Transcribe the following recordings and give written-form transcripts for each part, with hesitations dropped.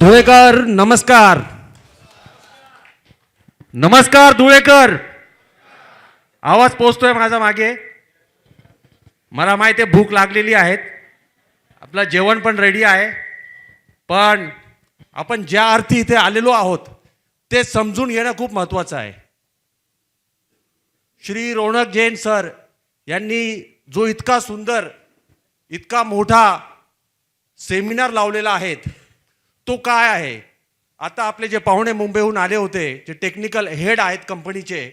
धुळेकर नमस्कार. नमस्कार धुळेकर. आवाज पोचतोय माझा मागे? मला माहिती आहे भूक लागलेली आहे, आपलं जेवण पण रेडी आहे, पण आपण ज्या अर्थी इथे आलेलो आहोत ते समजून घेणं खूप महत्त्वाचं आहे. श्री रौनक जैन सर यांनी जो इतका सुंदर इतका मोठा सेमिनार लावलेला आहे तो काय आहे. आता आपले जे पाहुणे मुंबईहून आले होते, जे टेक्निकल हेड आहेत कंपनीचे,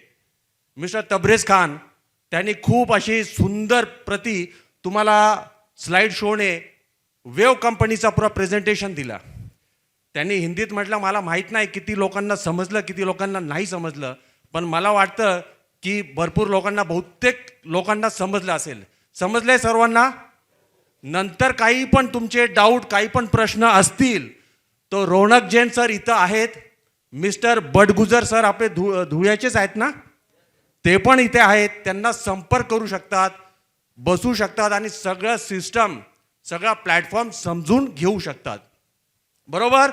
मिस्टर तबरेज खान, त्यांनी खूप अशी सुंदर प्रति तुम्हाला स्लाइड शोने वेव कंपनीचा पुरा प्रेझेंटेशन दिला. त्यांनी हिंदीत म्हटलं, मला माहीत नाही किती लोकांना समजलं किती लोकांना नाही समजलं, पण मला वाटतं की भरपूर लोकांना, बहुतेक लोकांना समजलं असेल. समजलंय सर्वांना? नंतर काही पण तुमचे डाऊट, काही पण प्रश्न असतील तो रौनक जैन सर इथं आहेत. मिस्टर बडगुजर सर आपले धुळ्याचेच आहेत ना, ते पण इथे आहेत. त्यांना संपर्क करू शकतात, बसू शकतात आणि सगळं सिस्टम, सगळा प्लॅटफॉर्म समजून घेऊ शकतात. बरोबर?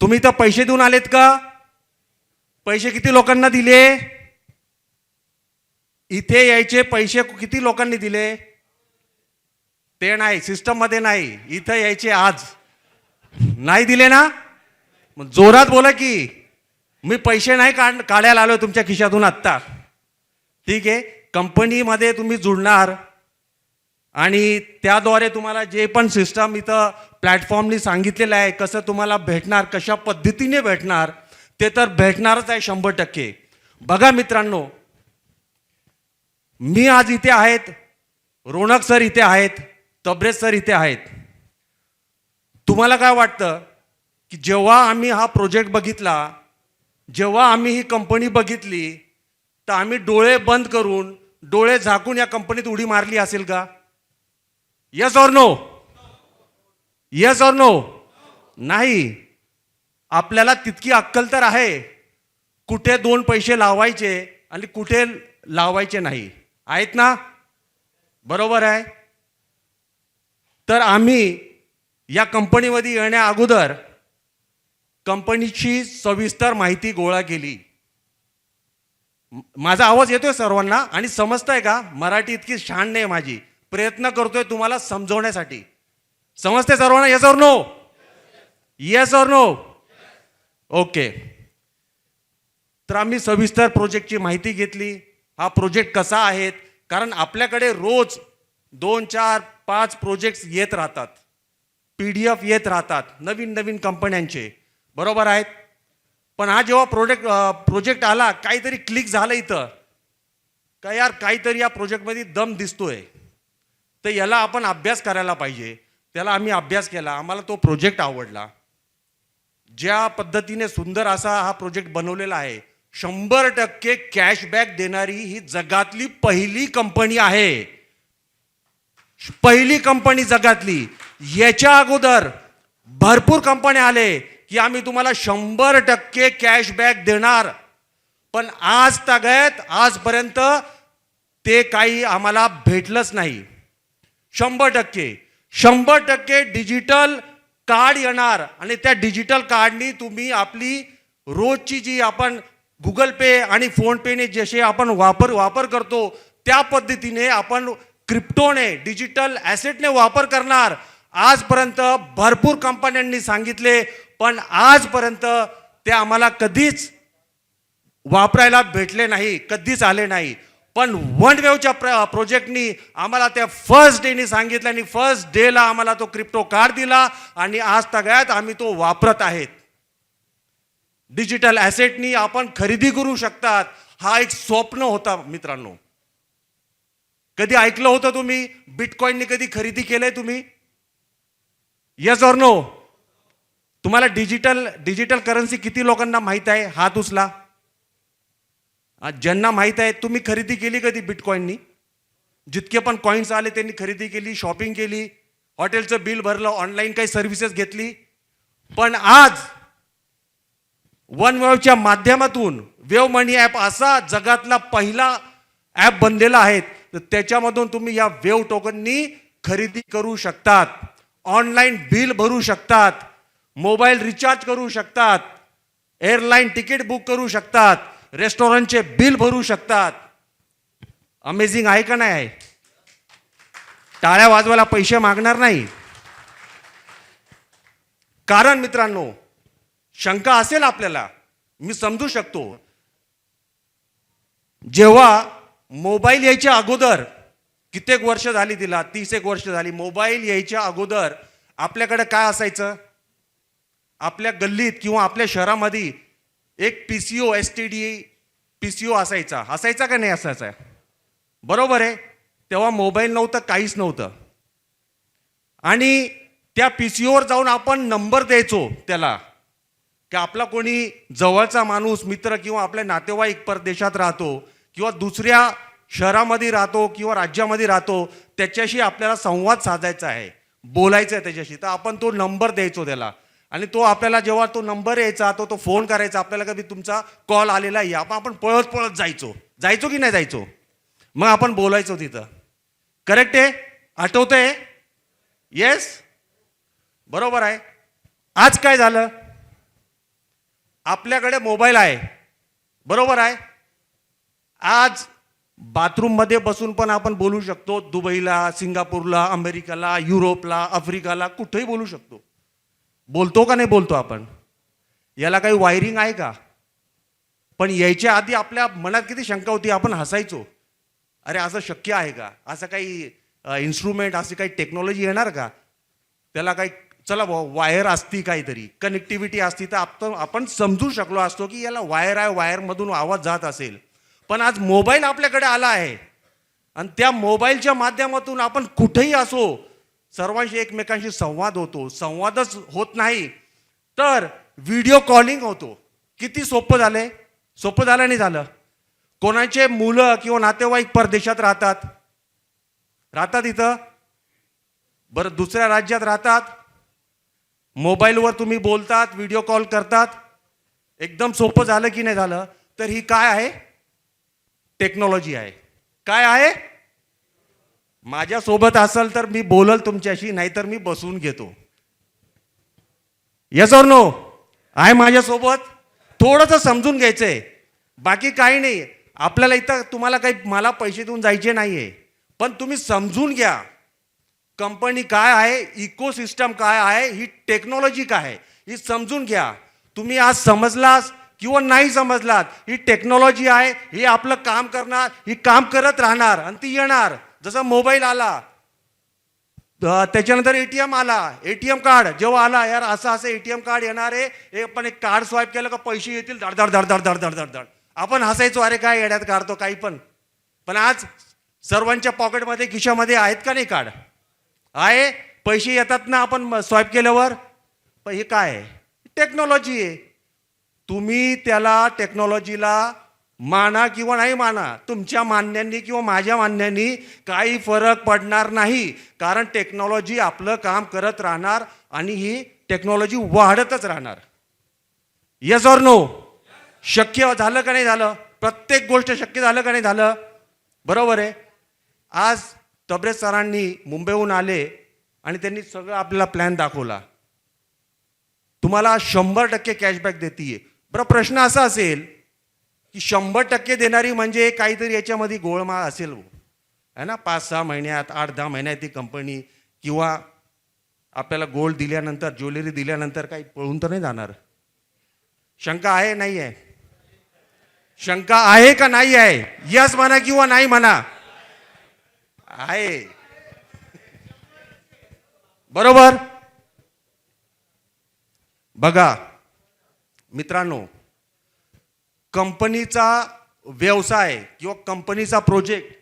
तुम्ही इथं पैसे देऊन आलेत का? पैसे किती लोकांना दिले? इथे यायचे पैसे किती लोकांनी दिले? ते नाही, सिस्टममध्ये नाही, इथं यायचे आज नाही दिले ना? मग जोरात बोला की मी पैसे नाही काढायला आलो तुमच्या खिशातून आत्ता. ठीक आहे, कंपनीमध्ये तुम्ही जुळणार आणि त्याद्वारे तुम्हाला जे पण सिस्टम इथं प्लॅटफॉर्मनी सांगितलेलं आहे, कसं तुम्हाला भेटणार, कशा पद्धतीने भेटणार, ते तर भेटणारच आहे 100%. बघा मित्रांनो, मी आज इथे आहेत, रौनक सर इथे आहेत, तबरेज सर इथे आहेत. तुम्हाला काय वाटतं की जेव्हा आम्ही हा प्रोजेक्ट बघितला, जेव्हा आम्ही ही कंपनी बघितली, तर आम्ही डोळे बंद करून, डोळे झाकून या कंपनीत उडी मारली असेल का? Yes or no? Yes or no? नाही. आपल्याला तितकी अक्कल तर आहे कुठे दोन पैसे लावायचे आणि कुठे लावायचे नाही, आहेत ना? बरोबर आहे. तर आम्ही या कंपनीमध्ये येण्या अगोदर कंपनीची सविस्तर माहिती गोळा केली. माझा आवाज येतोय सर्वांना आणि समजतंय का? मराठी इतकी छान नाही माझी, प्रयत्न करतोय तुम्हाला समजवण्यासाठी. समजते सर्वांना? Yes or no? Yes or no? Okay. तर आम्ही सविस्तर प्रोजेक्टची माहिती घेतली. हा प्रोजेक्ट कसा आहे, कारण आपल्याकडे रोज 2, 4, 5 प्रोजेक्ट्स येत राहतात, PDF येत राहतात नवीन नवीन कंपन्यांचे. बरोबर आहेत? पण हा जेव्हा प्रोजेक्ट आला, काहीतरी क्लिक झालं इथं का, यार काहीतरी या प्रोजेक्टमध्ये दम दिसतोय, तर याला आपण अभ्यास करायला पाहिजे. त्याला आम्ही अभ्यास केला, आम्हाला तो प्रोजेक्ट आवडला. ज्या पद्धतीने सुंदर असा हा प्रोजेक्ट बनवलेला आहे, 100% कॅशबॅक देणारी ही जगातली पहिली कंपनी आहे. पहिली कंपनी जगातली. याच्या अगोदर भरपूर कंपन्या आले की आम्ही तुम्हाला 100% कॅशबॅक देणार, पण आज तागत आजपर्यंत ते काही आम्हाला भेटलंच नाही. 100% डिजिटल कार्ड येणार आणि त्या डिजिटल कार्डनी तुम्ही आपली रोजची जी आपण गुगल पे आणि फोन पेने जसे आपण वापर करतो, त्या पद्धतीने आपण क्रिप्टोने, डिजिटल ॲसेटने वापर करणार. आजपर्यंत भरपूर कंपन्यांनी सांगितले, पण आजपर्यंत ते आम्हाला कधीच वापरायला भेटले नाही, कधीच आले नाही. पण वन वेवच्या प्रोजेक्टनी आम्हाला त्या फर्स्ट डेनी सांगितलं आणि फर्स्ट डेला आम्हाला तो क्रिप्टो कार्ड दिला आणि आज तगड्यात आम्ही तो वापरत आहेत. डिजिटल ॲसेटनी आपण खरेदी करू शकतात. हा एक स्वप्न होता मित्रांनो. कधी ऐकलं होतं तुम्ही बिटकॉइननी कधी खरेदी केलंय तुम्ही? Yes or no? तुम्हाला डिजिटल करन्सी किती लोकांना माहित आहे? हात उचला. ज्यांना माहित आहे, तुम्ही खरेदी केली कधी बिटकॉइननी? जितके पण कॉइन्स आले त्यांनी खरेदी केली, शॉपिंग केली, हॉटेलचं बिल भरलं, ऑनलाईन काही सर्व्हिसेस घेतली. पण आज वन वेवच्या माध्यमातून वेव मनी ॲप असा जगातला पहिला ॲप बनलेला आहे, तर त्याच्यामधून तुम्ही या वेव टोकननी खरेदी करू शकतात, ऑनलाईन बिल भरू शकतात. मोबाईल रिचार्ज करू शकतात, एअरलाईन तिकीट बुक करू शकतात, रेस्टॉरंटचे बिल भरू शकतात. अमेझिंग आहे का नाही आहे? टाळ्या वाजवायला पैसे मागणार नाही. कारण मित्रांनो, शंका असेल आपल्याला, मी समजू शकतो. जेव्हा मोबाईल यायच्या अगोदर, कित्येक वर्ष झाली तिला, 30 वर्ष झाली, मोबाईल यायच्या अगोदर आपल्याकडे काय असायचं? आपल्या गल्लीत किंवा आपल्या शहरामध्ये एक PCO STD PCO असायचा का नाही असायचा? बरोबर आहे. तेव्हा मोबाईल नव्हतं, काहीच नव्हतं. आणि त्या PCOवर जाऊन आपण नंबर द्यायचो त्याला, की आपला कोणी जवळचा माणूस, मित्र किंवा आपले नातेवाईक परदेशात राहतो किंवा दुसऱ्या शहरामध्ये राहतो किंवा राज्यामध्ये राहतो, त्याच्याशी आपल्याला संवाद साधायचा आहे, बोलायचं आहे त्याच्याशी. तर आपण तो नंबर द्यायचो त्याला, आणि तो आपल्याला जेव्हा तो नंबर यायचा, तो फोन करायचा आपल्याला, कधी तुमचा कॉल आलेला आहे, आपण पळत पळत जायचो की नाही जायचो? मग आपण बोलायचो तिथं. करेक्ट आहे? आठवतंय? येस, बरोबर आहे. आज काय झालं? आपल्याकडे मोबाईल आहे, बरोबर आहे. आज बाथरूममध्ये बसून पण आपण बोलू शकतो. दुबईला, सिंगापूरला, अमेरिकाला, युरोपला, आफ्रिकाला, कुठेही बोलू शकतो. बोलतो का नाही बोलतो आपण? याला काही वायरिंग आहे का? पण यायच्या आधी आपल्या मनात किती शंका होती. आपण हसायचो, अरे असं शक्य आहे का? असं काही इन्स्ट्रुमेंट, अशी काही टेक्नॉलॉजी येणार का? त्याला काही, चला वायर असती, काहीतरी कनेक्टिव्हिटी असती तर आपण समजू शकलो असतो की याला वायर आहे, वायरमधून आवाज जात असेल. पण आज मोबाईल आपल्याकडे आला आहे, आणि त्या मोबाईलच्या माध्यमातून आपण कुठेही असो, सर्वांशी एकमेकांशी संवाद होतो. संवादच होत नाही तर व्हिडिओ कॉलिंग होतो. किती सोपं झालंय? सोपं झालं नाही झालं? कोणाचे मुलं किंवा नातेवाईक परदेशात राहतात इथं, बरं दुसऱ्या राज्यात राहतात, मोबाईलवर तुम्ही बोलतात, व्हिडिओ कॉल करतात. एकदम सोपं झालं की नाही झालं? तर ही काय आहे? टेक्नॉलॉजी आहे. काय आहे? माझ्यासोबत असेल तर मी बोलल तुमच्याशी, नाहीतर मी बसवून घेतो. Yes or no? आहे माझ्यासोबत? थोडंसं समजून घ्यायचंय, बाकी काही नाही. आपल्याला इथं तुम्हाला काही, मला पैसे देऊन जायचे नाहीये, पण तुम्ही समजून घ्या कंपनी काय आहे, इकोसिस्टम काय आहे, ही टेक्नॉलॉजी काय आहे, ही समजून घ्या. तुम्ही आज समजलास किंवा नाही समजलात, ही टेक्नॉलॉजी आहे, ही आपलं काम करणार, ही काम करत राहणार आणि ती येणार. जसं मोबाईल आला, त्याच्यानंतर ATM आला, ATM कार्ड जेव्हा आला, यार असं ATM कार्ड येणार आहे, हे पण एक कार्ड स्वाईप केलं का पैसे येतील, धड धड धड धड धड धड धड. आपण हसायचो, अरे काय येड्यात काढतो काही पण. पण आज सर्वांच्या पॉकेटमध्ये, खिशामध्ये आहेत का नाही कार्ड? आहे, पैसे येतात ना आपण स्वाईप केल्यावर. पण हे काय आहे? टेक्नॉलॉजी आहे. तुम्ही त्याला, टेक्नॉलॉजीला माना किंवा नाही माना, तुमच्या मान्यांनी किंवा माझ्या मान्यांनी काही फरक पडणार नाही. कारण टेक्नॉलॉजी आपलं काम करत राहणार आणि ही टेक्नॉलॉजी वाढतच राहणार. Yes or no? शक्य झालं का नाही झालं? प्रत्येक गोष्ट शक्य झालं का नाही झालं? बरोबर आहे. आज तबरेज सरांनी मुंबईहून आले आणि त्यांनी सगळं आपल्याला प्लॅन दाखवला. तुम्हाला 100% कॅशबॅक देतीये. बरं, प्रश्न असा असेल की 100% देणारी म्हणजे काहीतरी याच्यामध्ये गोळमाळ असेल है ना? 5-6 महिन्यात, 8-10 महिन्यात ती कंपनी, किंवा आपल्याला गोल्ड दिल्यानंतर, ज्वेलरी दिल्यानंतर काही पळून तर नाही जाणार? शंका आहे नाही आहे? शंका आहे का नाही आहे? यस म्हणा किंवा नाही म्हणा. आहे, बरोबर. बघा मित्रांनो, कंपनीचा व्यवसाय किंवा कंपनीचा प्रोजेक्ट,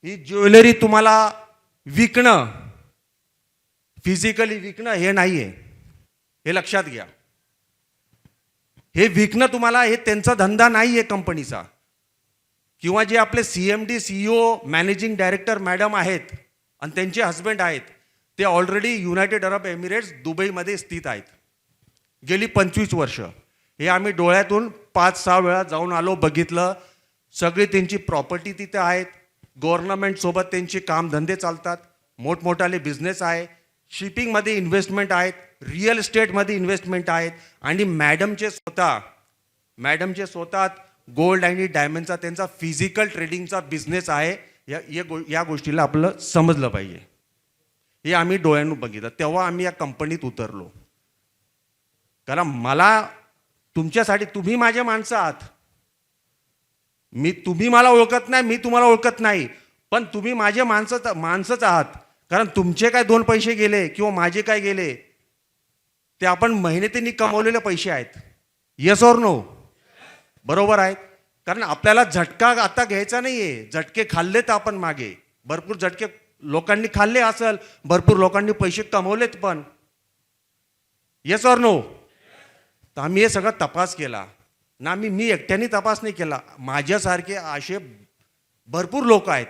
ही ज्वेलरी तुम्हाला विकणं, फिजिकली विकणं हे नाहीये, हे लक्षात घ्या. हे विकणं तुम्हाला, हे त्यांचा धंदा नाहीये कंपनीचा. किंवा जे आपले CMD CEO managing director madam आहेत आणि त्यांचे हस्बंड आहेत, ते ऑलरेडी युनायटेड अरब एमिरेट्स दुबईमध्ये स्थित आहेत गेली 25 वर्ष. हे आम्ही डोळ्यातून 5-6 वेळा जाऊन आलो, बघितलं. सगळी त्यांची प्रॉपर्टी तिथे आहेत, गव्हर्नमेंटसोबत त्यांचे कामधंदे चालतात, मोठमोठाले बिझनेस आहे, शिपिंगमध्ये इन्व्हेस्टमेंट आहेत, रिअल इस्टेटमध्ये इन्व्हेस्टमेंट आहेत आणि मॅडमचे स्वतः गोल्ड आणि डायमंडचा त्यांचा फिजिकल ट्रेडिंगचा बिझनेस आहे. या गोष्टीला आपलं समजलं पाहिजे. हे आम्ही डोळ्यांनी बघितलं, तेव्हा आम्ही या कंपनीत उतरलो. कारण मला तुमच्यासाठी, तुम्ही माझे माणसं आहात, तुम्ही मला ओळखत नाही, मी तुम्हाला ओळखत नाही, पण तुम्ही माझे माणसंच आहात. कारण तुमचे काय 2 पैसे गेले किंवा माझे काय गेले ते आपण मेहनतीने कमवलेले पैसे आहेत. Yes or no? बरोबर आहेत. कारण आपल्याला झटका आता घ्यायचा नाहीये. झटके खाल्लेत आपण मागे, भरपूर झटके लोकांनी खाल्ले असेल, भरपूर लोकांनी पैसे कमवलेत पण. Yes or no? तर आम्ही हे सगळं तपास केला ना. मी एकट्याने तपास नाही केला. माझ्यासारखे असे भरपूर लोक आहेत.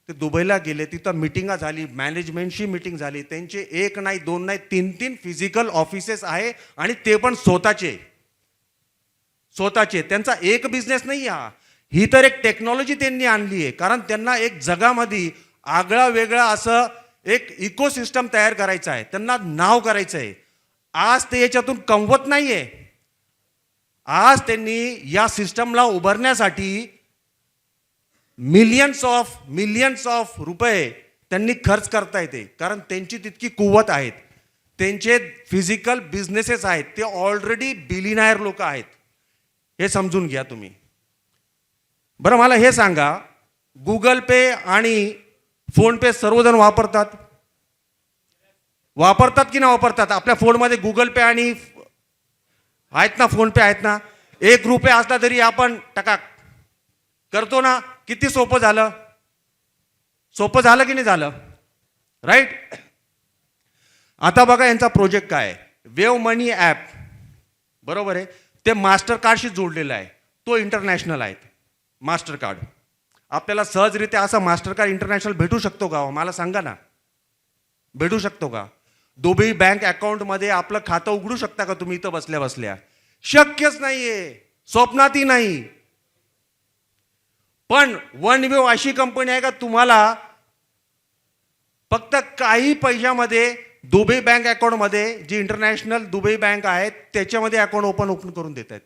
ते दुबईला गेले, तिथं मिटिंगा झाली, मॅनेजमेंटशी मिटिंग झाली. त्यांचे 1 नाही 2 नाही 3 फिजिकल ऑफिसेस आहे आणि ते पण स्वतःचे. त्यांचा एक बिझनेस नाही हा. ही तर एक टेक्नॉलॉजी त्यांनी आणली आहे. कारण त्यांना एक जगामध्ये आगळा वेगळा असं एक इकोसिस्टम तयार करायचं आहे, त्यांना नाव करायचं आहे. आज ते याच्यातून कमवत नाहीये. आज त्यांनी या सिस्टमला उभारण्यासाठी मिलियन्स ऑफ रुपये त्यांनी खर्च करता येते. कारण त्यांची तितकी कुवत आहेत, त्यांचे फिजिकल बिझनेसेस आहेत, ते ऑलरेडी बिलियनायर लोक आहेत. हे समजून घ्या तुम्ही. बरं मला हे सांगा, गुगल पे आणि फोन पे सर्वजण वापरतात की नाही वापरतात? आपल्या फोनमध्ये गुगल पे आणि आहेत ना, फोन पे आहेत ना. 1 रुपया असला तरी आपण टकाक करतो ना. किती सोपं झालं की नाही झालं? राईट. आता बघा यांचा प्रोजेक्ट काय आहे. वेव मनी ॲप, बरोबर आहे, ते मास्टर कार्डशी जोडलेलं आहे. तो इंटरनॅशनल आहे मास्टर कार्ड. आपल्याला सहजरित्या असा मास्टर कार्ड इंटरनॅशनल भेटू शकतो का? मला सांगा ना, भेटू शकतो का? दुबई बँक अकाउंटमध्ये आपलं खातं उघडू शकता का तुम्ही इथं बसल्या बसल्या? शक्यच नाहीये, स्वप्नातही नाही. पण वन वेव अशी कंपनी आहे का तुम्हाला फक्त काही पैशामध्ये दुबई बँक अकाउंटमध्ये, जी इंटरनॅशनल दुबई बँक आहे त्याच्यामध्ये अकाउंट ओपन करून देत आहेत.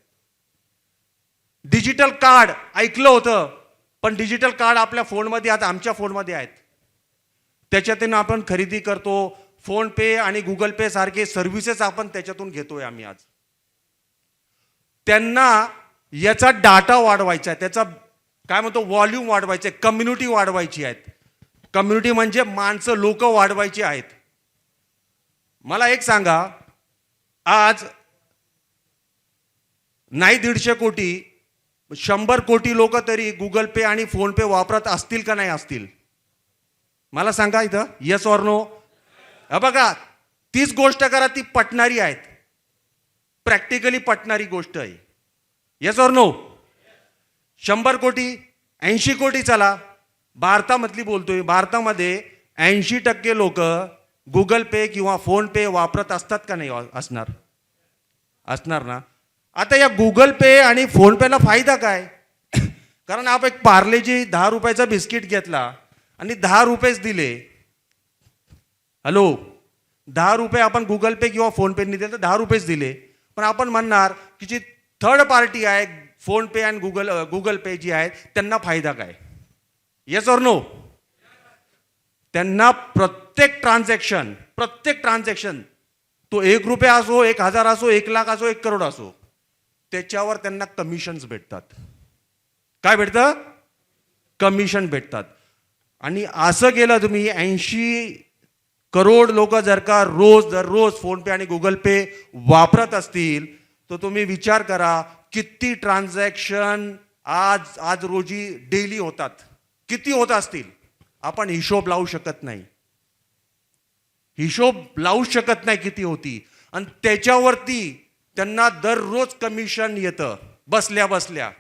डिजिटल कार्ड ऐकलं होतं, पण डिजिटल कार्ड आपल्या फोनमध्ये, आता आमच्या फोनमध्ये आहेत. त्याच्यातून आपण खरेदी करतो. फोन पे आणि गुगल पे सारखे सर्व्हिसेस आपण त्याच्यातून घेतोय आम्ही आज. त्यांना याचा डाटा वाढवायचा आहे, त्याचा काय म्हणतो व्हॉल्यूम वाढवायचं आहे, कम्युनिटी वाढवायची आहेत. कम्युनिटी म्हणजे माणसं, लोक वाढवायची आहेत. मला एक सांगा, आज नाही 150 कोटी, 100 कोटी लोक तरी गुगल पे आणि फोन पे वापरत असतील का नाही असतील? मला सांगा इथं, येस ऑर नो? बघा, तीच गोष्ट करा, ती पटणारी आहेत, प्रॅक्टिकली पटणारी गोष्ट आहे. Yes or no? 100 कोटी, 80 कोटी, चला भारतामधली बोलतोय, भारतामध्ये 80% लोक गुगल पे किंवा फोन पे वापरत असतात का नाही? असणार ना. आता या गुगल पे आणि फोन पेला फायदा काय? कारण आपण एक पार्लेजी 10 रुपयाचा बिस्किट घेतला आणि 10 रुपयेच दिले. हॅलो, 10 रुपये आपण गुगल पे किंवा फोन पेने दिले तर 10 रुपयेच दिले. पण आपण म्हणणार की जी थर्ड पार्टी आहे, फोन पे आणि गुगल पे जी आहे, त्यांना फायदा काय? Yes or no? त्यांना प्रत्येक ट्रान्झॅक्शन तो 1 रुपया असो, 1000 असो, 1 लाख असो, 1 करोड असो, त्याच्यावर त्यांना कमिशन्स भेटतात. काय भेटतं? कमिशन भेटतात. आणि असं केलं तुम्ही, 80 करोड लोक जर का दररोज फोन पे आणि गुगल पे वापरत असतील, तर तुम्ही विचार करा किती ट्रान्झॅक्शन आज रोजी डेली होतात, किती होत असतील. आपण हिशोब लावू शकत नाही, किती होती. आणि त्याच्यावरती त्यांना दररोज कमिशन येतं बसल्या.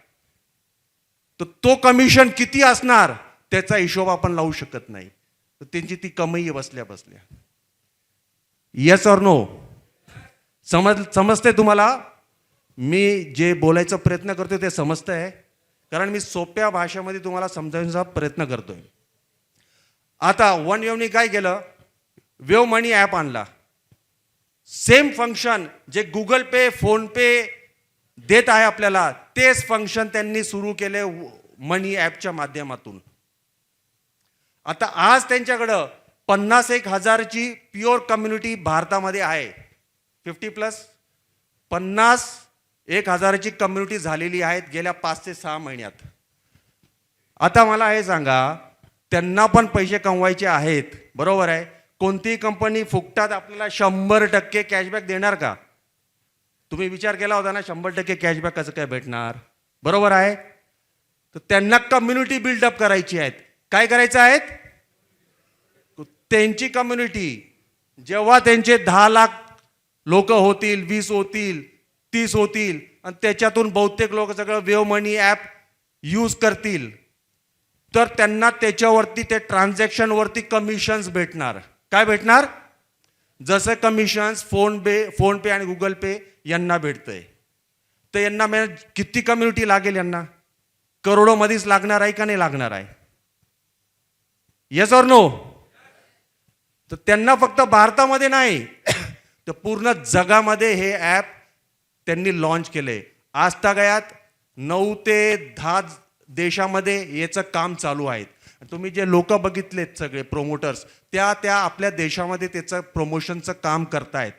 तर तो कमिशन किती असणार त्याचा हिशोब आपण लावू शकत नाही. तर त्यांची ती कमाई आहे बसल्या. Yes or no? समजते तुम्हाला? मी जे बोलायचा प्रयत्न करतोय ते समजतंय? कारण मी सोप्या भाषेमध्ये तुम्हाला समजावण्याचा प्रयत्न करतोय. आता वन वेवनी काय केलं, वेव मनी ॲप आणला. सेम फंक्शन जे गुगल पे, फोन पे देत आहे आपल्याला, तेच फंक्शन त्यांनी सुरू केले मनी ॲपच्या माध्यमातून. आता आज त्यांच्याकडं 51,000ची प्युअर कम्युनिटी भारतामध्ये आहे. 50+ 51,000ची कम्युनिटी झालेली आहेत गेल्या 5 ते 6 महिन्यात. आता मला हे सांगा, त्यांना पण पैसे कमवायचे आहेत, बरोबर आहे. कोणतीही कंपनी फुकटात आपल्याला 100% कॅशबॅक देणार का? तुम्ही विचार केला होता ना 100% कॅशबॅक कसं काय भेटणार, बरोबर आहे. तर त्यांना कम्युनिटी बिल्डअप करायची आहेत. काय करायचं आहे? त्यांची कम्युनिटी जेव्हा त्यांचे 10 लाख लोक होतील, 20 होतील, 30 होतील आणि त्याच्यातून बहुतेक लोक सगळं वेव मनी ॲप यूज करतील, तर त्यांना त्याच्यावरती ते ट्रान्झॅक्शनवरती कमिशन्स भेटणार. काय भेटणार? जसं कमिशन्स फोन पे आणि गुगल पे यांना भेटतंय. तर यांना किती कम्युनिटी लागेल? यांना करोडोमध्येच लागणार आहे का नाही लागणार आहे? Yes or no? तर त्यांना फक्त भारतामध्ये नाही तर पूर्ण जगामध्ये हे ॲप त्यांनी लॉन्च केले. आजतागायत 9 ते 10 देशामध्ये याचं काम चालू आहे. तुम्ही जे लोक बघितलेत सगळे प्रोमोटर्स, त्या आपल्या देशामध्ये त्याचं प्रमोशनचं काम करतायत.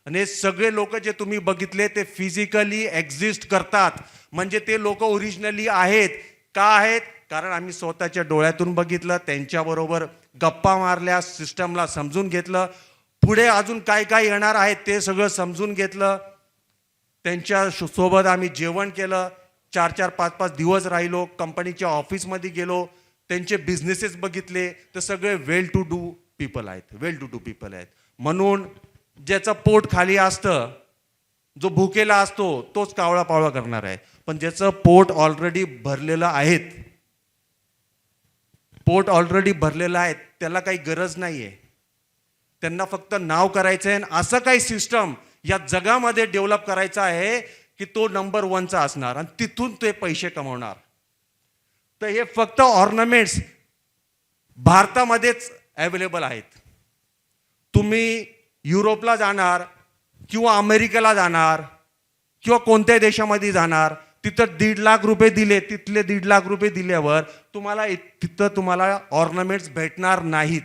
आणि हे सगळे लोक जे तुम्ही बघितले ते फिजिकली एक्झिस्ट करतात. म्हणजे ते लोक ओरिजिनली आहेत. का आहेत? कारण आम्ही स्वतःच्या डोळ्यातून बघितलं, त्यांच्याबरोबर गप्पा मारल्या, सिस्टमला समजून घेतलं, पुढे अजून काय काय येणार आहे ते सगळं समजून घेतलं. त्यांच्या सोबत आम्ही जेवण केलं, 4-4, 5-5 दिवस राहिलो, कंपनीच्या ऑफिसमध्ये गेलो, त्यांचे बिझनेसेस बघितले. तर सगळे वेल टू डू पीपल आहेत. म्हणून ज्याचं पोट खाली असतं, जो भुकेला असतो तोच कावळा पावळा करणार आहे. पण ज्याचं पोट ऑलरेडी भरलेलं आहे, त्याला काही गरज नाही आहे. त्यांना फक्त नाव करायचं आहे आणि असं काही सिस्टम या जगामध्ये डेव्हलप करायचं आहे की तो नंबर 1चा असणार आणि तिथून ते पैसे कमवणार. तर हे फक्त ऑर्नामेंट्स भारतामध्येच अवेलेबल आहेत. तुम्ही युरोपला जाणार किंवा अमेरिकेला जाणार किंवा कोणत्याही देशामध्ये जाणार, तिथं 1.5 लाख रुपये दिले, तिथले 1.5 लाख रुपये दिल्यावर तुम्हाला ऑर्नामेंट्स भेटणार नाहीत.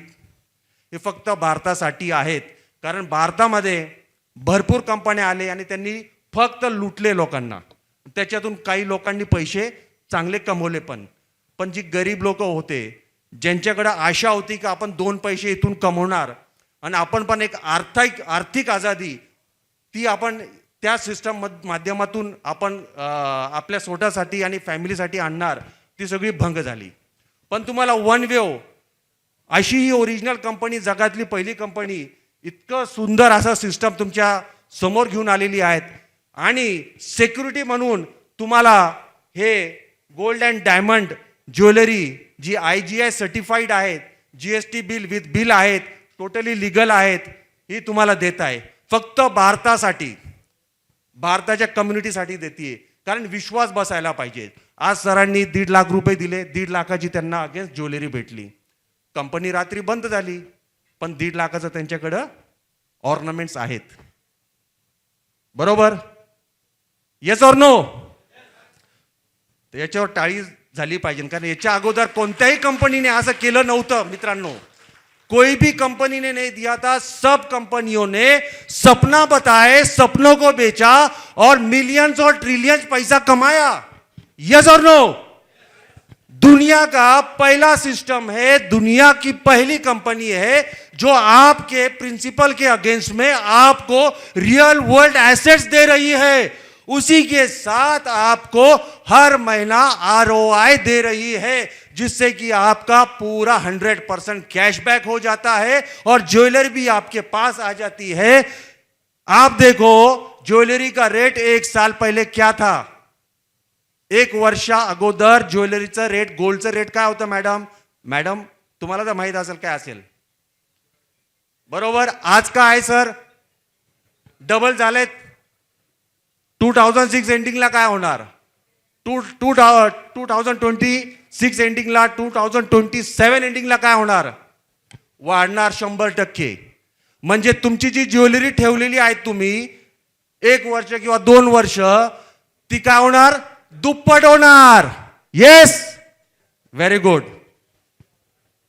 हे फक्त भारतासाठी आहेत. कारण भारतामध्ये भरपूर कंपन्या आले आणि त्यांनी फक्त लुटले लोकांना. त्याच्यातून काही लोकांनी पैसे चांगले कमवले. पण जी गरीब लोक होते, ज्यांच्याकडे आशा होती की आपण 2 पैसे इथून कमवणार आणि आपण पण एक आर्थिक आझादी ती आपण त्या सिस्टम माध्यमातून आपण आपल्या स्वतःसाठी आणि फॅमिलीसाठी आणणार, ती सगळी भंग झाली. पण तुम्हाला वन वेव अशी ही ओरिजिनल कंपनी, जगातली पहिली कंपनी, इतकं सुंदर असा सिस्टम तुमच्या समोर घेऊन आलेली आहेत. आणि सिक्युरिटी म्हणून तुम्हाला हे गोल्ड अँड डायमंड ज्वेलरी जी IGI सर्टिफाईड आहेत, GST विथ बिल आहेत, टोटली लिगल आहेत, ही तुम्हाला देत आहे. फक्त भारतासाठी, भारताच्या कम्युनिटीसाठी देते. कारण विश्वास बसायला पाहिजे. आज सरांनी 1.5 लाख रुपये दिले, 1.5 लाखाची त्यांना अगेन्स्ट ज्वेलरी भेटली. कंपनी रात्री बंद झाली, पण 1.5 लाखाचं त्यांच्याकडं ऑर्नामेंट्स आहेत. बरोबर? Yes or no? तर याच्यावर टाळी झाली पाहिजे. कारण याच्या अगोदर कोणत्याही कंपनीने असं केलं नव्हतं मित्रांनो. कोई भी कंपनी ने नहीं दिया था. सब कंपनियों ने सपना बताए, सपनों को बेचा और मिलियंस और ट्रिलियंस पैसा कमाया. यस और नो? दुनिया का पहला सिस्टम है, दुनिया की पहली कंपनी है जो आपके प्रिंसिपल के अगेंस्ट में आपको रियल वर्ल्ड एसेट्स दे रही है. उसी के साथ आपको हर महीना ROI दे रही है, जिससे कि आपका पूरा 100% कैशबैक हो जाता है और ज्वेलरी भी आपके पास आ जाती है. आप देखो ज्वेलरी का रेट 1 साल पहले क्या था. 1 वर्षा अगोदर ज्वेलरीचा रेट, गोल्डचा रेट काय होता मॅडम? तुम्हाला तर माहित असेल काय असेल, बरोबर? आज काय आहे सर? डबल झालेत. 2006 एंडिंगला काय होणार? 2026 एंडिंगला, 2027 एंडिंगला काय होणार? वाढणार 100%. म्हणजे तुमची जी ज्वेलरी ठेवलेली आहे तुम्ही 1 वर्ष किंवा 2 वर्ष, ती काय होणार? दुप्पट होणार. Yes, very good.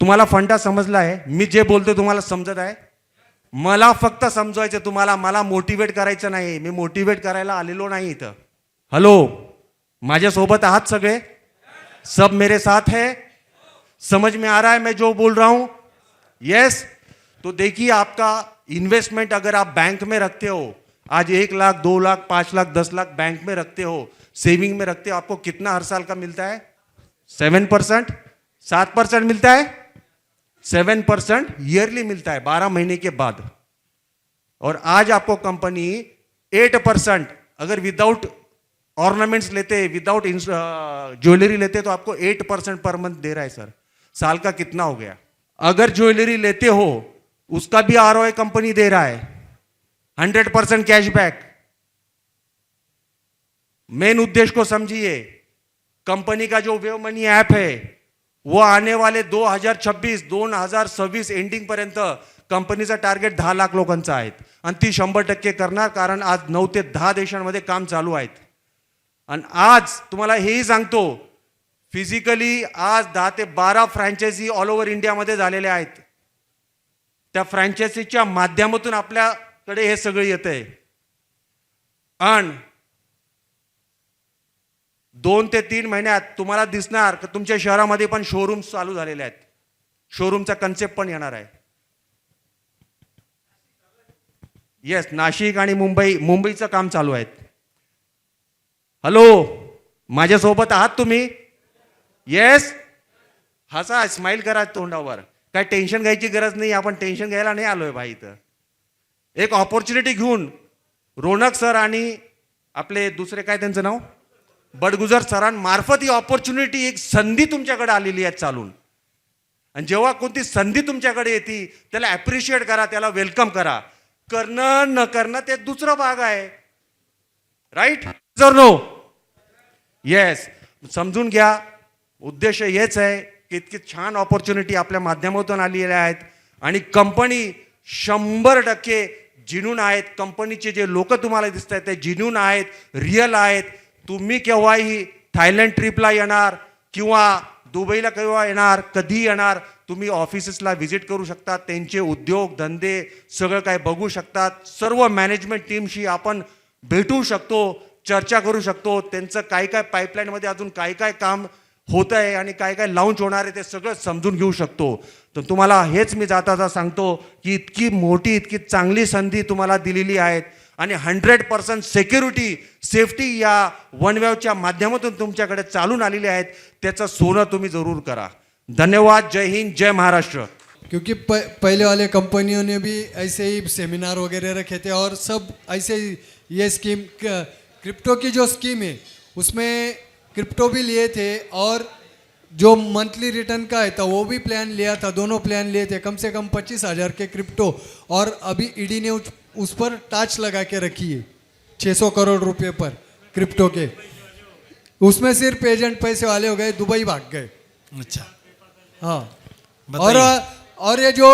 तुम्हाला फंडा समजला आहे? मी जे बोलतो तुम्हाला समजत आहे? मला फक्त समजवायचं तुम्हाला, मला मोटिवेट करायचं नाही. मी मोटिवेट करायला आलेलो नाही इथं. हॅलो, माझ्यासोबत आहात सगळे? सब मेरे साथ है? समझ में आ रहा है मैं जो बोल रहा हूं? यस. तो देखिए, आपका इन्वेस्टमेंट अगर आप बैंक में रखते हो, आज 1 लाख, 2 लाख, 5 लाख, 10 लाख बैंक में रखते हो, सेविंग में रखते हो, आपको कितना हर साल का मिलता है? 7%, 7% मिलता है. 7% ईयरली मिलता है 12 महीने के बाद. और आज आपको कंपनी 8%, अगर विदाउट ऑर्नामेंट्स लेते, विदाउट ज्वेलरी लेते, तो आपको 8% पर मंथ दे रहा है सर. साल का कितना हो गया? अगर ज्वेलरी लेते हो उसका भी आरओआई कंपनी दे रहा है. 100% कैशबैक. मेन उद्देश्य को समझिए. कंपनी का जो वेव मनी ऐप है वो आने वाले 2026 एंडिंग पर्यंत कंपनीचा टार्गेट 10 लाख लोकांचा आहे आणि ती 100% करणार, कारण आज 9 ते 10 देशांमध्ये काम चालू आहेत. आणि आज तुम्हाला हेही सांगतो, फिजिकली आज 10 ते 12 फ्रँचायझी ऑल ओव्हर इंडियामध्ये झालेल्या आहेत. त्या फ्रँचायझीच्या माध्यमातून आपल्याकडे हे सगळं येतंय. आणि 2 ते 3 महिन्यात तुम्हाला दिसणार की तुमच्या शहरामध्ये पण शोरूम चालू झालेले आहेत. शोरूमचा कन्सेप्ट पण येणार आहे. येस, नाशिक आणि मुंबईचं काम चालू आहे. हॅलो, माझ्यासोबत आहात तुम्ही? येस. हसा, स्माइल करा तोंडावर. काय टेन्शन घ्यायची गरज नाही. आपण टेन्शन घ्यायला नाही आलोय भाई इथं. एक ऑपॉर्च्युनिटी घेऊन रोनक सर आणि आपले दुसरे काय त्यांचं नाव, बडगुजर सरांमार्फत ही ऑपॉर्च्युनिटी, एक संधी तुमच्याकडे आलेली आहे चालून. आणि जेव्हा कोणती संधी तुमच्याकडे येते त्याला ॲप्रिशिएट करा, त्याला वेलकम करा. करणं न करणं ते दुसरा भाग आहे. Right sir? नो? येस. समजून घ्या. उद्देश हेच आहे की इतकी छान ऑपॉर्च्युनिटी आपल्या माध्यमातून आलेल्या आहेत आणि कंपनी 100% जिनून आहेत. कंपनीचे जे लोक तुम्हाला दिसत आहेत ते जिनून आहेत, रिअल आहेत. तुम्ही केव्हाही थायलंड ट्रिपला येणार किंवा दुबईला केव्हा येणार, कधी येणार, तुम्ही ऑफिसेसला व्हिजिट करू शकता. त्यांचे उद्योग धंदे सगळं काय बघू शकतात. सर्व मॅनेजमेंट टीमशी आपण भेटू शकतो, चर्चा करू शकतो. त्यांचं काय काय पाईपलाईनमध्ये अजून काय काय काम होत आहे आणि काय काय लाँच होणार आहे ते सगळं समजून घेऊ शकतो. तर तुम्हाला हेच मी जाता सांगतो की इतकी मोठी, इतकी चांगली संधी तुम्हाला दिलेली आहे आणि 100% सिक्युरिटी, सेफ्टी या वनवेवच्या माध्यमातून तुमच्याकडे चालून आलेली आहेत. त्याचं सोनं तुम्ही जरूर करा. धन्यवाद. जय हिंद, जय महाराष्ट्र. क्योंकि पहले वाले कंपनियों ने भी ऐसे ही सेमिनार वगैरह रखे थे और सब ऐसे ही ये स्कीम, क्रिप्टो की जो स्कीम है उसमें क्रिप्टो भी लिए थे और जो मंथली रिटर्न का है था वो भी प्लान लिया था. दोनों प्लान लिए थे, कम से कम 25,000 के क्रिप्टो. और अभी ईडी ने उस पर टाच लगा के रखी है 600 करोड़ रुपए पर क्रिप्टो के. उसमें सिर्फ एजेंट पैसे वाले हो गए, दुबई भाग गए. अच्छा, हाँ. और ये जो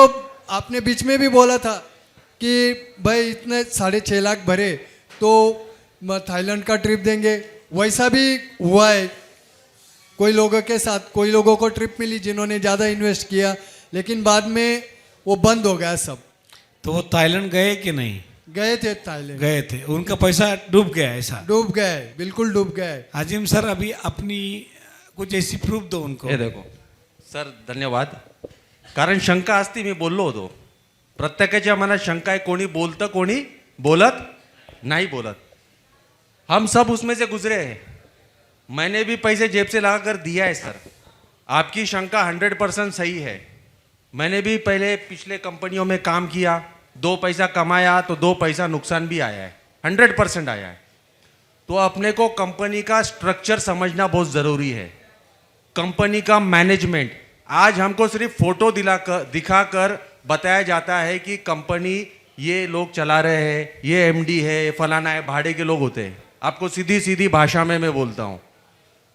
आपने बीच में भी बोला था कि भाई इतने 6.5 लाख भरे तो थाईलैंड का ट्रिप देंगे, वैसा भी हुआ है. कोई लोगों के साथ, कोई लोगों को ट्रिप मिली जिन्होंने ज़्यादा इन्वेस्ट किया, लेकिन बाद में वो बंद हो गया सब. तो वो थाईलैंड गए कि नहीं? गए थे थाईलैंड, गए थे. उनका पैसा डूब गया ऐसा? डूब गए, बिल्कुल डूब गए. आजिम सर, अभी अपनी कुछ ऐसी प्रूफ दो उनको. हे देखो सर, धन्यवाद. कारण शंका असती, मी बोललो होतो. प्रत्येकाच्या मनात शंका आहे. कोणी बोलतं, कोणी बोलत नाही बोलत. हम सब उसमें से गुजरे हैं. मैंने भी पैसे जेब से लगा कर दिया है सर. आपकी शंका 100% सही है. मैंने भी पहले पिछले कंपनियों में काम किया, 2 पैसा कमाया तो 2 पैसा नुकसान भी आया है, 100% आया है. तो अपने को कंपनी का स्ट्रक्चर समझना बहुत ज़रूरी है. कंपनी का मैनेजमेंट, आज हमको सिर्फ फोटो दिखाकर बताया जाता है कि कंपनी ये लोग चला रहे हैं, ये एमडी है, फलाना है, भाड़े के लोग होते हैं. आपको सीधी सीधी भाषा में मैं बोलता हूँ,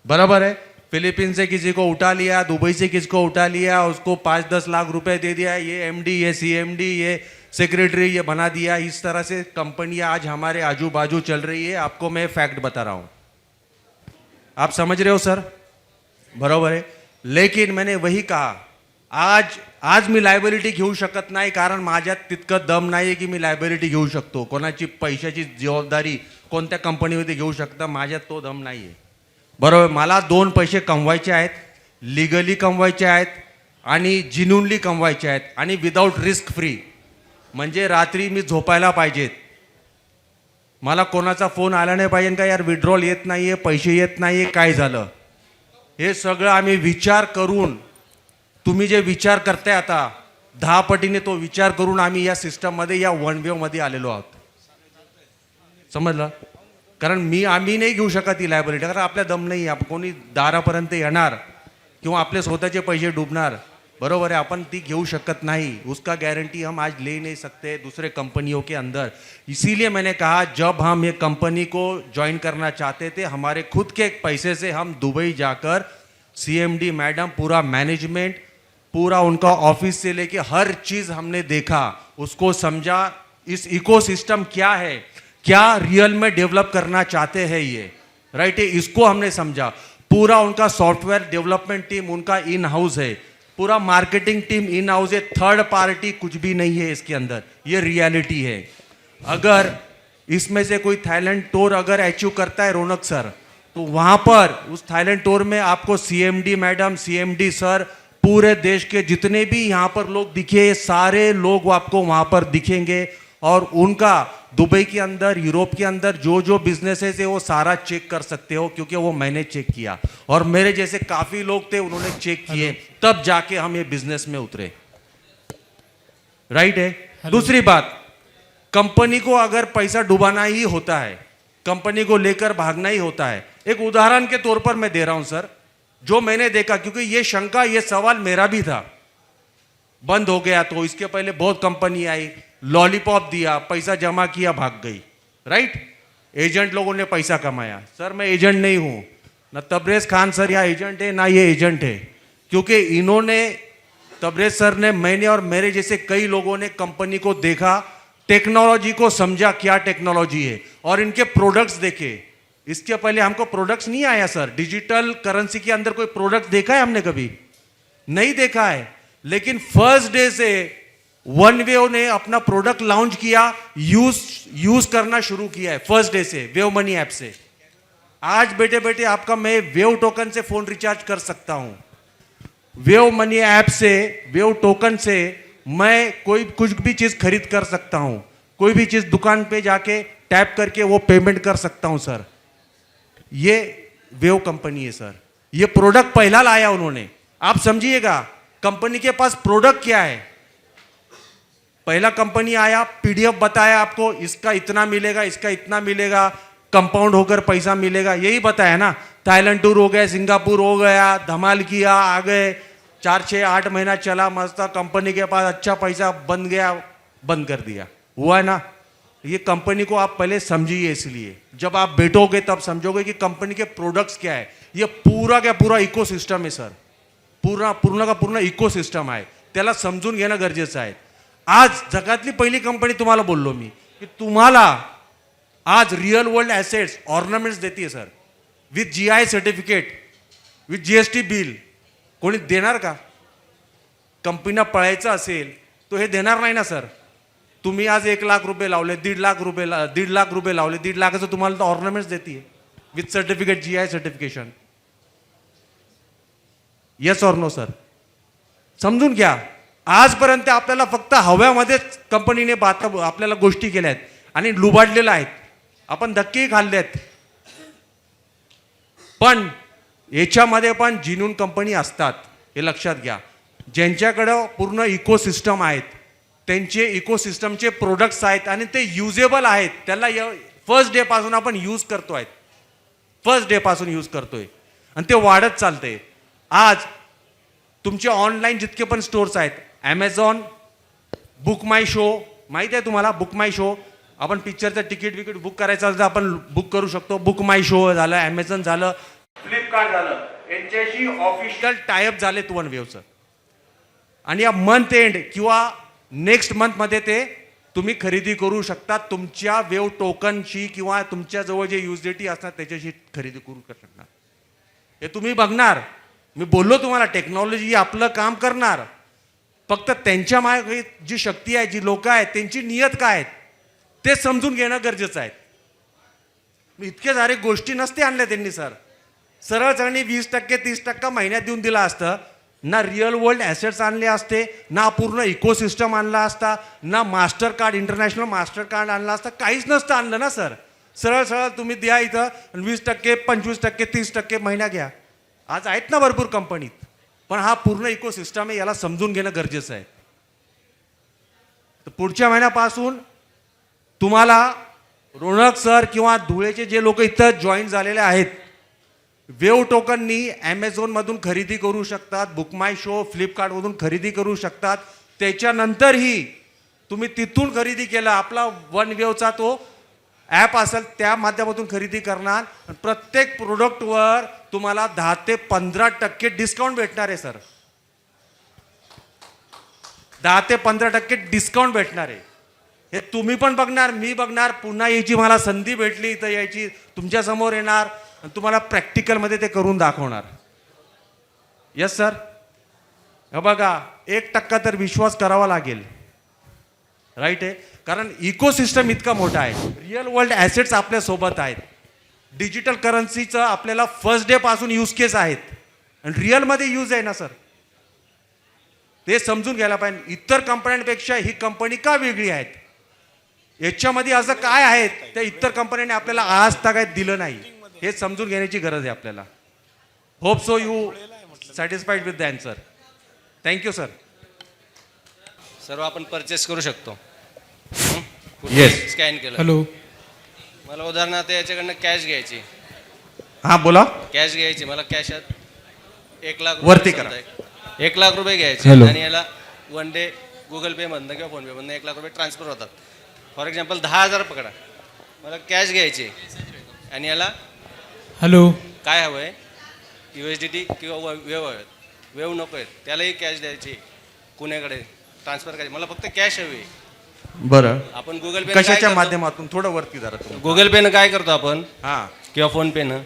बराबर है. फिलीपीन से किसी को उठा लिया, दुबई से किसी को उठा लिया, उसको 5-10 लाख रुपए दे दिया, ये एमडी, ये सीएमडी, ये सेक्रेटरी ये बना दिया, इस तरह से कंपनियां आज हमारे आजू बाजू चल रही है। आपको मैं फैक्ट बता रहा हूं, आप समझ रहे हो सर? बरोबर आहे. लेकिन मैंने वही कहा, आज मी लायबिलिटी घेऊ शकत नाही, कारण माझ्यात तितकं दम नाही की मी लायबिलिटी घेऊ शकतो. कोणाची पैशाची जबाबदारी कोणत्या कंपनीमध्ये घेऊ शकता, माझ्यात तो दम नाही आहे. बरोबर. मला 2 पैसे कमवायचे आहेत, लिगली कमवायचे आहेत आणि जिन्युनली कमवायचे आहेत आणि विदाऊट रिस्क फ्री. म्हणजे रात्री मी झोपायला पाहिजेत, मला कोणाचा फोन आला नाही पाहिजे का यार विड्रॉल येत नाहीये, पैसे येत नाहीये, काय झालं. हे सगळं आम्ही विचार करून, तुम्ही जे विचार करताय आता 10 पटीने तो विचार करून आम्ही या सिस्टममध्ये, या वन वेव्हमध्ये आलेलो आहोत. समजलं? कारण आम्ही नाही घेऊ शकत ही लायबिलिटी, कारण आपल्या दम नाही. कोणी दारापर्यंत येणार किंवा आपले स्वतःचे पैसे डुबणार, बरोबर है, अपन ती घेऊ शकत नहीं. उसका गारंटी हम आज ले नहीं सकते दूसरे कंपनियों के अंदर. इसीलिए मैंने कहा जब हम ये कंपनी को ज्वाइन करना चाहते थे, हमारे खुद के पैसे से हम दुबई जाकर सीएमडी मैडम, पूरा मैनेजमेंट, पूरा उनका ऑफिस से लेके हर चीज़ हमने देखा, उसको समझा, इस इकोसिस्टम क्या है, क्या रियल में डेवलप करना चाहते हैं ये, राइट है, इसको हमने समझा. पूरा उनका सॉफ्टवेयर डेवलपमेंट टीम उनका इन हाउस है, पूरा मार्केटिंग टीम इन हाउस है, थर्ड पार्टी कुछ भी नहीं है इसके अंदर. ये रियलिटी है. अगर इसमें से कोई थाईलैंड टूर अगर अचीव करता है रौनक सर, तो वहाँ पर उस थाईलैंड टूर में आपको सीएमडी मैडम, सीएमडी सर, पूरे देश के जितने भी यहाँ पर लोग दिखे, सारे लोग आपको वहाँ पर दिखेंगे. और उनका दुबई के अंदर, यूरोप के अंदर जो जो बिजनेसेस है वो सारा चेक कर सकते हो, क्योंकि वो मैंने चेक किया और मेरे जैसे काफ़ी लोग थे, उन्होंने चेक किए, तब जाके हम ये बिजनेस में उतरे. राइट है. दूसरी बात, कंपनी को अगर पैसा डुबाना ही होता है, कंपनी को लेकर भागना ही होता है. एक उदाहरण के तौर पर मैं दे रहा हूं सर, जो मैंने देखा, क्योंकि ये शंका, ये सवाल मेरा भी था. बंद हो गया तो इसके पहले बहुत कंपनी आई, लॉलीपॉप दिया, पैसा जमा किया, भाग गई. राइट. एजेंट लोगों ने पैसा कमाया. सर मैं एजेंट नहीं हूं, ना तबरेज खान सर यहाँ एजेंट है, ना ये एजेंट है, क्योंकि इन्होंने, तबरेज सर ने, मैंने और मेरे जैसे कई लोगों ने कंपनी को देखा, टेक्नोलॉजी को समझा क्या टेक्नोलॉजी है और इनके प्रोडक्ट्स देखे. इसके पहले हमको प्रोडक्ट्स नहीं आया सर. डिजिटल करेंसी के अंदर कोई प्रोडक्ट देखा है हमने? कभी नहीं देखा है. लेकिन फर्स्ट डे से वन वेव ने अपना प्रोडक्ट लॉन्च किया, यूज करना शुरू किया है फर्स्ट डे से, वेव मनी ऐप से. आज बैठे बैठे आपका मैं वेव टोकन से फोन रिचार्ज कर सकता हूं. वेव मनी ऐप से, वेव टोकन से मैं कोई कुछ भी चीज खरीद कर सकता हूं. कोई भी चीज दुकान पे जाके टैप करके वो पेमेंट कर सकता हूं सर. ये वेव कंपनी है सर. ये प्रोडक्ट पहला लाया उन्होंने. आप समझिएगा कंपनी के पास प्रोडक्ट क्या है. पहला कंपनी आया, पीडीएफ बताया आपको, इसका इतना मिलेगा, इसका इतना मिलेगा, कंपाउंड होकर पैसा मिलेगा, यही बताया ना. थाईलैंड टूर हो गया, सिंगापुर हो गया, धमाल किया, आ गए, 4, 6, 8 महीना चला मस्त, कंपनी के पास अच्छा पैसा बन गया, बंद कर दिया. हुआ है ना. ये कंपनी को आप पहले समझिए. इसलिए जब आप बैठोगे तब समझोगे कि कंपनी के प्रोडक्ट्स क्या है. ये पूरा का पूरा इकोसिस्टम आहे सर. पूर्ण का पूर्ण इकोसिस्टम आहे. त्याला समजून घेणं गरजेचं आहे. आज जगातली पहिली कंपनी तुम्हाला बोललो मी की तुम्हाला आज रियल वर्ल्ड ॲसेट्स, ऑर्नामेंट्स देते आहे sir, with GI certificate, with GST bill. कोणी देणार का? कंपनीला पळायचं असेल तो हे देणार नाही ना सर. तुम्ही आज 1 लाख रुपये लावले, 1.5 लाख रुपये, 1.5 लाख रुपये लावले, 1.5 लाखाचं तुम्हाला तर ऑर्नामेंट्स देते with certificate, GI certification. Yes or no sir? समजून घ्या. आजपर्यंत आपल्याला फक्त हव्यामध्येच कंपनीने आपल्याला गोष्टी केल्या आहेत आणि लुबाडलेल्या आहेत. आपण धक्केही खाल्ले आहेत. पण याच्यामध्ये पण जिन्यून कंपनी असतात, हे लक्षात घ्या. ज्यांच्याकडं पूर्ण इकोसिस्टम आहेत, त्यांचे इकोसिस्टमचे प्रोडक्ट्स आहेत आणि ते युजेबल आहेत, त्याला फर्स्ट डे पासून आपण यूज करतोय, फर्स्ट डे पासून यूज करतोय आणि ते वाढत चालतंय. आज तुमचे ऑनलाईन जितके पण स्टोर्स आहेत, ॲमेझॉन, बुक माय शो, माहिती आहे तुम्हाला? बुक माय शो, आपण पिक्चरचं तिकीट बुक करायचं असेल तर आपण बुक करू शकतो. बुक माय शो झालं, ॲमेझॉन झालं, फ्लिपकार्ट झालं, यांच्याशी ऑफिशियल टायअप झालेत वन वेवचं. आणि या मंथ एंड किंवा नेक्स्ट मंथमध्ये ते तुम्ही खरेदी करू शकता तुमच्या वेव टोकनशी किंवा तुमच्या जवळ जे युजडिटी असणार त्याच्याशी खरेदी करू शकणार. हे तुम्ही बघणार. मी बोललो तुम्हाला टेक्नॉलॉजी आपलं काम करणार. फक्त त्यांच्या मागे जी शक्ती आहे, जी लोक आहेत, त्यांची नियत काय आहेत ते समजून घेणं गरजेचं आहे. इतके सारे गोष्टी नसते आणल्या त्यांनी सर. सरळ सरळनी 20% 30% महिन्यात देऊन दिला असतं. ना रिअल वर्ल्ड ॲसेट्स आणले असते, ना पूर्ण इकोसिस्टम आणला असता, ना master card international master card आणला असता. काहीच नसतं आणलं ना सर. सरळ सरळ तुम्ही द्या इथं 20% 25% 30% महिना घ्या. आज आहेत ना भरपूर कंपनीत. पण हा पूर्ण इकोसिस्टम आहे, याला समजून घेणं गरजेचं आहे. तर पुढच्या महिन्यापासून तुम्हाला रोनक सर किंवा धुळेचे जे लोक इथं जॉईन झालेले आहेत, वेव टोकननी ॲमेझॉनमधून खरेदी करू शकतात, बुक माय शो फ्लिपकार्टमधून खरेदी करू शकतात. त्याच्यानंतरही तुम्ही तिथून खरेदी केला, आपला वन वेवचा तो ॲप असेल त्या माध्यमातून खरेदी करणार. प्रत्येक प्रोडक्टवर तुम्हाला 10 ते 15% डिस्काउंट भेटणार आहे सर. 10 ते 15% डिस्काउंट भेटणार आहे. हे तुम्ही पण बघणार, मी बघणार. पुन्हा यायची मला संधी भेटली तर यायची तुमच्यासमोर येणार आणि तुम्हाला प्रॅक्टिकलमध्ये ते करून दाखवणार. Yes sir. हे बघा 1% तर विश्वास करावा लागेल. राईट आहे. कारण इकोसिस्टम इतका मोठा आहे. रिअल वर्ल्ड ॲसेट्स आपल्या सोबत आहेत. डिजिटल करन्सीचं आपल्याला फर्स्ट डे पासून यूज केस आहेत आणि रिअलमध्ये यूज आहे ना सर. ते समजून घ्यायला पाहिजे. इतर कंपन्यांपेक्षा ही कंपनी का वेगळी आहेत, याच्यामध्ये असं काय आहे त्या इतर कंपन्यांनी आपल्याला आज तक दिलं नाही, हे समजून घेण्याची गरज आहे आपल्याला. Hope so you satisfied with the answer. Thank you sir. सर्व आपण परचेस करू शकतो. Yes. स्कॅन केलं. हॅलो. मला उदाहरणार्थ याच्याकडनं कॅश घ्यायची. हां बोला. कॅश घ्यायची मला कॅशात 1 लाख वरती रुपये करा. समजा 1 लाख रुपये घ्यायचे Hello. आणि याला वन डे गुगल पे मधनं किंवा फोन पे मधनं 1 लाख रुपये ट्रान्सफर होतात. फॉर एक्झाम्पल 10,000 पकडा. मला कॅश घ्यायची आणि याला हॅलो. काय हवं आहे, USDT किंवा वेव नको आहेत, त्यालाही कॅश द्यायची, कुणाकडे ट्रान्सफर करायची. मला फक्त कॅश हवी. बरं. आपण गुगल पे कशाच्या माध्यमातून थोडं वरती जरा तुम्ही. गुगल पेनं काय करतो आपण हां किंवा फोन पेनं,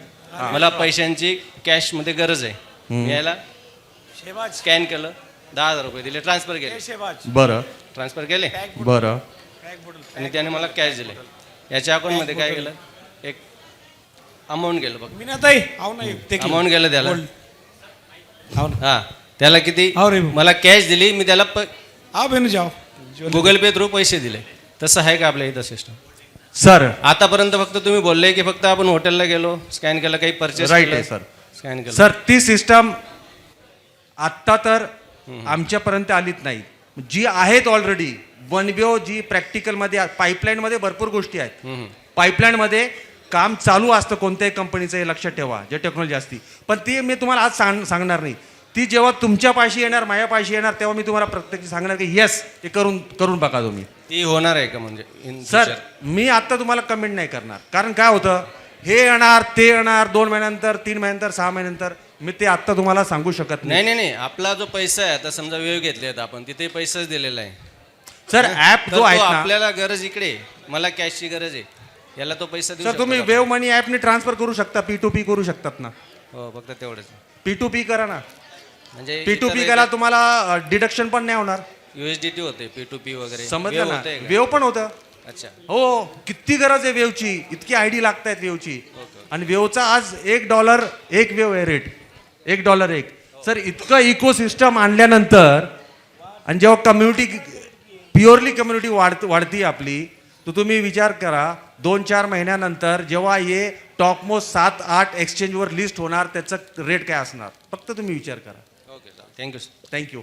मला पैशांची कॅशमध्ये गरज आहे, मी याला स्कॅन केलं, 10,000 रुपये दिले, ट्रान्सफर केले. बरं ट्रान्सफर केले बरं. आणि त्याने मला कॅश दिले. याच्या अकाउंटमध्ये काय केलं, एक अमाऊंट गेलं बघ. मीनाताई आव ना ते अमाऊंट गेलं त्याला. आव ना. हा त्याला किती, हो रे. मला कॅश दिली, मी त्याला आओ बेनू जाओ. गुगल पे थ्रू पैसे दिले. तसं आहे का आपल्या इथं सिस्टम? सर आतापर्यंत फक्त तुम्ही बोलले की फक्त आपण हॉटेलला गेलो, स्कॅन केलं, काही परचेस राईट आहे सर. स्कॅन केलं. सर ती सिस्टम आत्ता तर आमच्यापर्यंत आलीच नाही. जी आहेत ऑलरेडी वनवेव जी प्रॅक्टिकलमध्ये पाईपलाईनमध्ये भरपूर गोष्टी आहेत. पाईपलाईनमध्ये काम चालू असतं कोणत्याही कंपनीचं, हे लक्षात ठेवा जे टेक्नॉलॉजी असती. पण ती मी तुम्हाला आज सांगणार नाही. ती जेव्हा तुमच्या पाशी येणार, माझ्यापाशी येणार, तेव्हा मी तुम्हाला प्रत्यक्ष सांगणार की येस हे करून बघा तुम्ही. ती होणार आहे का म्हणजे in सर future? मी आता तुम्हाला कमेंट नाही करणार. कारण काय होतं, हे येणार ते येणार 2 महिन्यानंतर 3 महिन्यानंतर 6 महिन्यानंतर, मी ते आत्ता तुम्हाला सांगू शकत नाही. नाही आपला जो पैसा आहे, आता समजा वेळ घेतले आहेत आपण, तिथे पैसाच दिलेला आहे. सर ॲप तर जो तो आहे ना आपल्याला गरज इकडे, मला कॅशची गरज आहे, याला तो पैसा देऊ सर, तुम्ही शकतो का? वेव मनी ॲपने ट्रान्सफर करू शकता. P2P करू शकतात ना. हो फक्त तेवढंच. P2P करा ना. म्हणजे P2P करा, तुम्हाला डिडक्शन पण नाही होणार. USDT होते, P2P वगैरे समजलं Wave ना. होतंय का? वेव पण होतं. अच्छा. हो किती गरज आहे वेवची, इतकी आयडी लागतायत वेवची. आणि वेवचा आज $1 एक वेव आहे रेट, $1 एक. सर इतकं इकोसिस्टम आणल्यानंतर आणि जेव्हा कम्युनिटी प्युअरली कम्युनिटी वाढती आपली, तर तुम्ही विचार करा 2-4 महिन्यानंतर जेव्हा हे टॉपमोस्ट 7-8 एक्सचेंजवर लिस्ट होणार, त्याचं रेट काय असणार, फक्त तुम्ही विचार करा. Okay thank you. थँक्यू.